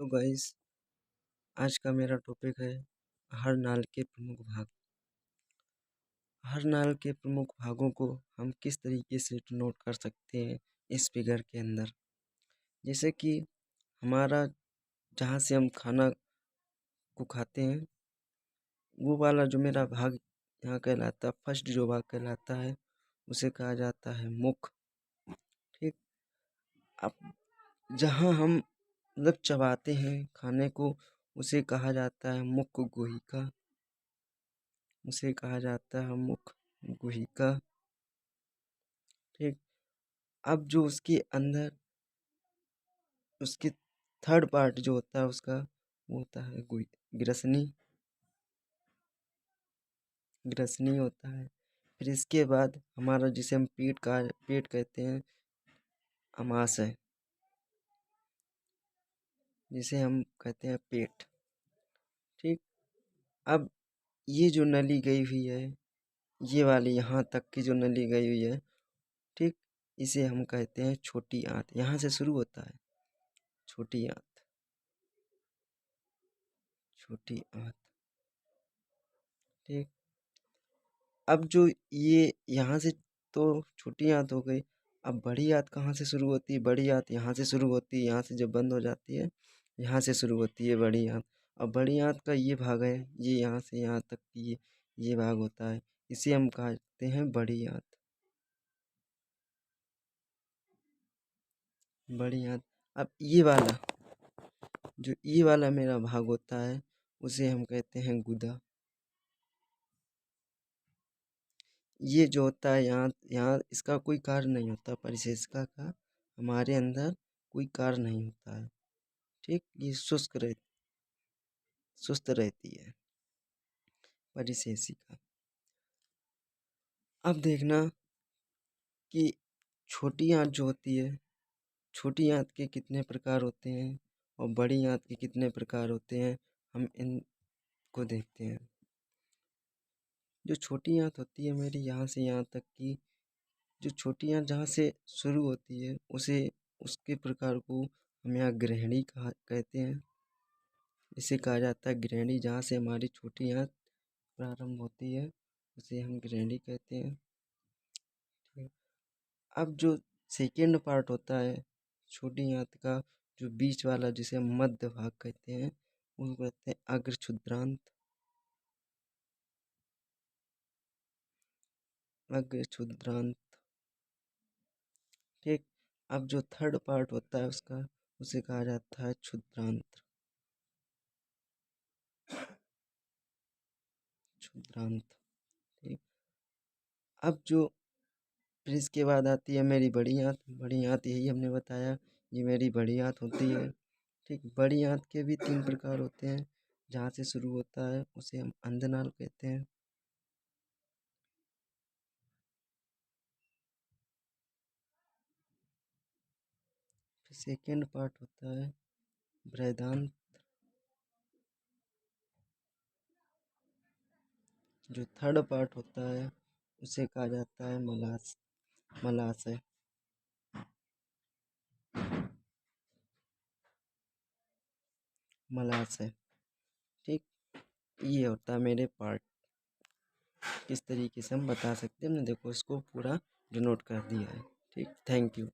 तो गाइस, आज का मेरा टॉपिक है हर नाल के प्रमुख भाग। हर नाल के प्रमुख भागों को हम किस तरीके से नोट कर सकते हैं इस फिगर के अंदर। जैसे कि हमारा जहाँ से हम खाना को खाते हैं, वो वाला जो मेरा भाग यहाँ कहलाता है, फर्स्ट जो भाग कहलाता है उसे कहा जाता है मुख। ठीक। अब जहाँ हम मतलब चबाते हैं खाने को, उसे कहा जाता है मुख गुहिका। उसे कहा जाता है मुख गुहिका। ठीक। अब जो उसके अंदर उसके थर्ड पार्ट जो होता है उसका, वो होता है ग्रसनी। ग्रसनी होता है। फिर इसके बाद हमारा जिसे हम पेट कहते हैं, अमाशय, जिसे हम कहते हैं पेट। ठीक। अब ये जो नली गई हुई है, ये वाली यहाँ तक की जो नली गई हुई है, ठीक, इसे हम कहते हैं छोटी आंत। यहाँ से शुरू होता है छोटी आंत। छोटी आंत। ठीक। अब जो ये यहाँ से तो छोटी आंत हो गई। अब बड़ी आंत कहाँ से शुरू होती है? बड़ी आंत यहाँ से शुरू होती है, यहाँ से जब बंद हो जाती है, यहाँ से शुरू होती है बड़ी आंत। अब बड़ी आंत का ये भाग है, ये यहाँ से यहाँ तक की ये भाग होता है, इसे हम कहते हैं बड़ी आंत। बड़ी आंत। अब ये वाला मेरा भाग होता है, उसे हम कहते हैं गुदा। ये जो होता है यहाँ यहाँ इसका कोई कार्य नहीं होता, परिशेषिका का हमारे अंदर कोई कार्य नहीं होता है। ठीक। ये सुस्त रहती है परिशेषिका। अब देखना कि छोटी आंत जो होती है, छोटी आंत के कितने प्रकार होते हैं और बड़ी आंत के कितने प्रकार होते हैं, हम इनको देखते हैं। जो छोटी आंत होती है मेरी, यहाँ से यहाँ तक की जो छोटी आंत जहाँ से शुरू होती है, उसे उसके प्रकार को हम यहाँ गृहिणी कहते हैं। इसे कहा जाता है गृहिणी। जहाँ से हमारी छोटी आंत प्रारंभ होती है, उसे हम गृहिणी कहते हैं। ठीक। अब जो सेकेंड पार्ट होता है छोटी आंत का, जो बीच वाला जिसे हम मध्य भाग कहते हैं, उसको कहते हैं अग्र क्षुद्रांत। अग्र क्षुद्रांत। ठीक। अब जो थर्ड पार्ट होता है उसका, उसे कहा जाता है क्षुद्रांत। क्षुद्रांत। ठीक। अब जो फिर इसके बाद आती है मेरी बड़ी आंत। बड़ी आंत यही हमने बताया, ये मेरी बड़ी आंत होती है। ठीक। बड़ी आंत के भी तीन प्रकार होते हैं। जहाँ से शुरू होता है उसे हम अंधनाल कहते हैं। फिर सेकेंड पार्ट होता है बृहदान्त्र। जो थर्ड पार्ट होता है उसे कहा जाता है मलाशय। मलाशय। ठीक। ये होता है मेरे पार्ट। किस तरीके से हम बता सकते हैं, हमने देखो इसको पूरा डिनोट कर दिया है। ठीक। Thank you.